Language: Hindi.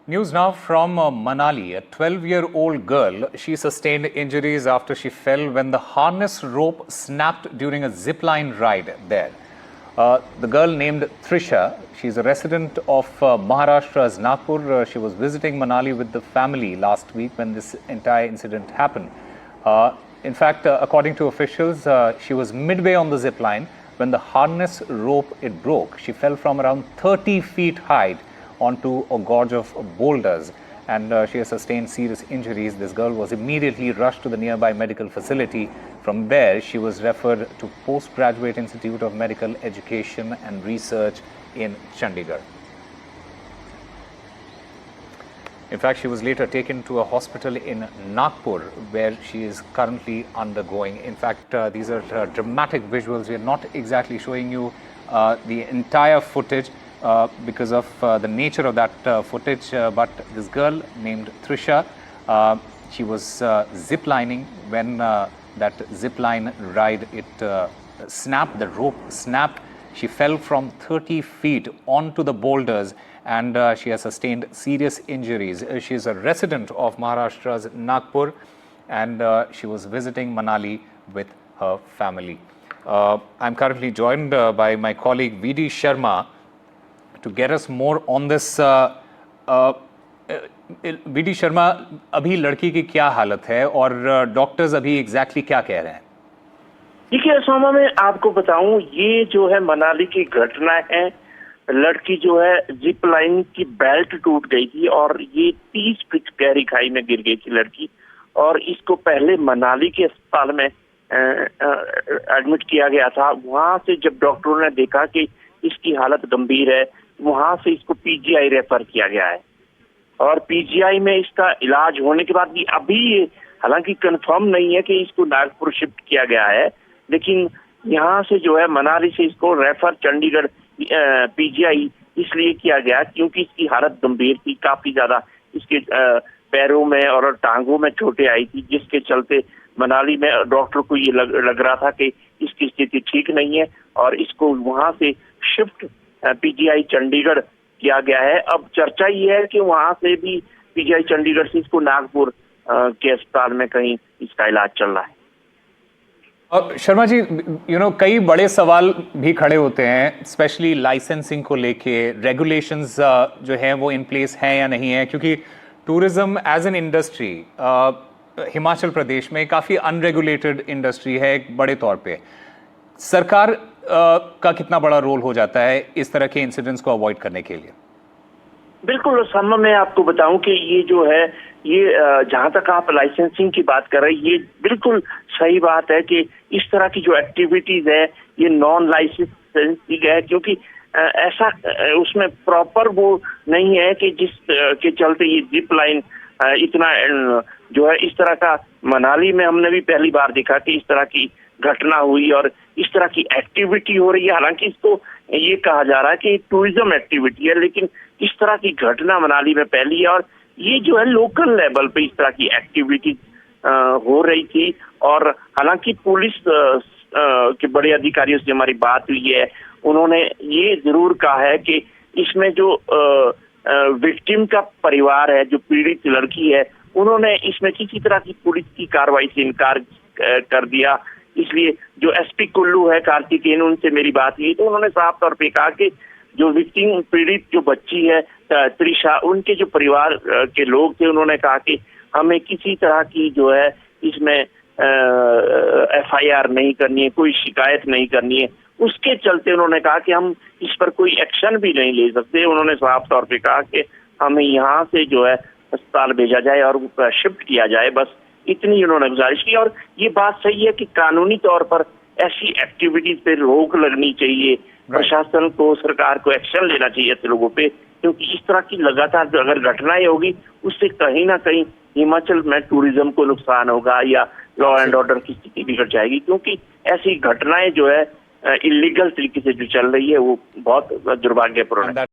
News now from Manali. A 12-year-old girl, she sustained injuries after she fell when the harness rope snapped during a zipline ride there. The girl named Trisha, she's a resident of Maharashtra's Nagpur. She was visiting Manali with the family last week when this entire incident happened. In fact, according to officials, she was midway on the zipline when the harness rope it broke. She fell from around 30 feet height onto a gorge of boulders, and she has sustained serious injuries. This girl was immediately rushed to the nearby medical facility. From there, she was referred to Postgraduate Institute of Medical Education and Research in Chandigarh. In fact, she was later taken to a hospital in Nagpur, where she is currently undergoing. In fact, these are dramatic visuals. We are not exactly showing you the entire footage because of the nature of that footage. But this girl named Trisha, she was ziplining when that zipline ride, it snapped, the rope snapped. She fell from 30 feet onto the boulders, and she has sustained serious injuries. She is a resident of Maharashtra's Nagpur, and she was visiting Manali with her family. I'm currently joined by my colleague V.D. Sharma to get us more on this. V.D. Sharma, अभी लड़की की क्या हालत है और डॉक्टर्स अभी एग्जैक्टली क्या कह रहे हैं? देखिए सोमा, मैं आपको बताऊं, ये जो है मनाली की घटना है। लड़की जो है जिप लाइन की बेल्ट टूट गई थी और ये 30 फीट गहरी खाई में गिर गई थी लड़की, और इसको पहले मनाली के अस्पताल में एडमिट किया गया था। वहां से जब डॉक्टरों ने देखा कि इसकी हालत गंभीर है, वहां से इसको पीजीआई रेफर किया गया है, और पीजीआई में इसका इलाज होने के बाद भी अभी हालांकि कंफर्म नहीं है कि इसको नागपुर शिफ्ट किया गया है, लेकिन यहाँ से जो है मनाली से इसको रेफर चंडीगढ़ पीजीआई इसलिए किया गया क्योंकि इसकी हालत गंभीर थी। काफी ज्यादा इसके पैरों में और टांगों में चोटें आई थी, जिसके चलते मनाली में डॉक्टर को ये लग रहा था कि इसकी स्थिति ठीक नहीं है और इसको वहां से शिफ्ट पीजीआई चंडीगढ़ किया गया है। अब चर्चा ये है कि वहां से भी पीजीआई चंडीगढ़ से इसको नागपुर के अस्पताल में कहीं इसका इलाज चल रहा है। और शर्मा जी, कई बड़े सवाल भी खड़े होते हैं, स्पेशली लाइसेंसिंग को लेके। रेगुलेशंस जो है वो इन प्लेस हैं या नहीं है, क्योंकि tourism as an industry Himachal Pradesh में काफ़ी अनरेगुलेटेड इंडस्ट्री है एक बड़े तौर पे। सरकार का कितना बड़ा रोल हो जाता है इस तरह के इंसिडेंट्स को अवॉइड करने के लिए? बिल्कुल सम्मा, मैं आपको बताऊं कि ये जो है ये जहां तक आप लाइसेंसिंग की बात कर रहे हैं, ये बिल्कुल सही बात है कि इस तरह की जो एक्टिविटीज है ये नॉन लाइसेंसिंग है, क्योंकि ऐसा उसमें प्रॉपर वो नहीं है कि जिस के चलते ये जिप लाइन इतना जो है इस तरह का मनाली में हमने भी पहली बार देखा कि इस तरह की घटना हुई और इस तरह की एक्टिविटी हो रही है। हालांकि इसको ये कहा जा रहा है कि टूरिज्म एक्टिविटी है, लेकिन इस तरह की घटना मनाली में पहली है और ये जो है लोकल लेवल पे इस तरह की एक्टिविटी हो रही थी। और हालांकि पुलिस के बड़े अधिकारियों से हमारी बात हुई है, उन्होंने ये जरूर कहा है कि इसमें जो विक्टिम का परिवार है, जो पीड़ित लड़की है, उन्होंने इसमें किसी तरह की पुलिस की कार्रवाई से इनकार कर दिया। इसलिए जो एसपी कुल्लू है कार्तिकेयन, उनसे मेरी बात हुई तो उन्होंने साफ तौर पे कहा कि जो विक्टिम पीड़ित जो बच्ची है त्रिशा, उनके जो परिवार के लोग थे, उन्होंने कहा कि हमें किसी तरह की जो है इसमें एफआईआर नहीं करनी है, कोई शिकायत नहीं करनी है। उसके चलते उन्होंने कहा कि हम इस पर कोई एक्शन भी नहीं ले सकते। उन्होंने साफ तौर पे कहा कि हमें यहाँ से जो है अस्पताल भेजा जाए और शिफ्ट किया जाए, बस इतनी उन्होंने गुजारिश की। और ये बात सही है कि कानूनी तौर पर ऐसी एक्टिविटीज पे रोक लगनी चाहिए, प्रशासन को, सरकार को एक्शन लेना चाहिए ऐसे लोगों पे, क्योंकि इस तरह की लगातार जो अगर घटनाएं होगी उससे कहीं ना कहीं हिमाचल में टूरिज्म को नुकसान होगा या लॉ एंड ऑर्डर की स्थिति बिगड़ जाएगी, क्योंकि ऐसी घटनाएं जो है इलीगल तरीके से जो चल रही है वो बहुत दुर्भाग्यपूर्ण है।